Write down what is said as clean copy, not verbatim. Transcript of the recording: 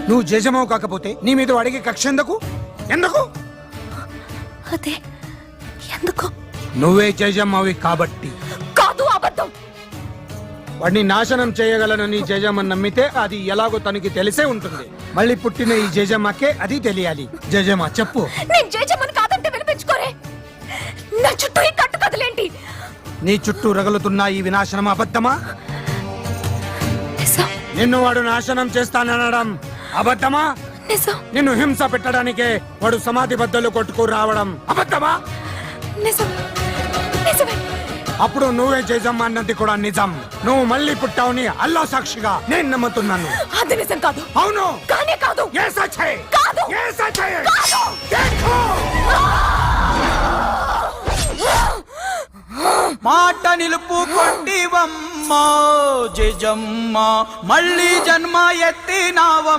నువ్వు జేజమ్మవు కాకపోతే నీ మీద వాడికి కక్ష ఎందుకు? ఎందుకు? అదే ఎందుకు? నువ్వే జేజమ్మవి కాబట్టి. కాదు, అబద్ధం. వాడిని నాశనం చేయగలను నీ జేజమ్మని నమ్మితే అది ఎలాగో తనకి తెలిసే ఉంటుంది. మళ్ళీ పుట్టిన ఈ జేజమ్మకే అది తెలియాలి. జేజమ్మ చెప్పు. నేను జేజమ్మని కాదంటే వినిపించుకోరే. నా చుట్టూ ఈ కట్టు కదలేంటి? నీ చుట్టూ రగులుతున్న ఈ వినాశనం అబద్ధమా? నిజం. నిన్ను వాడు నాశనం చేస్తాననడం అబద్ధమా? నిజం. నిన్ను హింస పెట్టడానికే వాడు సమాధి బద్దలు కొట్టుకు రావడం అబద్ధమా? నిజం. నిజమే. అప్పుడు నువ్వే జేజమ్మ అన్నది కూడా నిజం. నువ్వు మళ్ళీ పుట్టావుని అల్లా సాక్షిగా నేను నమ్ముతున్నాను. అది నిజం కాదు. అవును. కానే కాదు. ఏ సచ్చే? కాదు. ఏ సచ్చే? కాదు. देखो మాట నిలుపుకొంటివమ్మ జేజమ్మ, మళ్ళీ జన్మ ఎత్తినావమ్మ.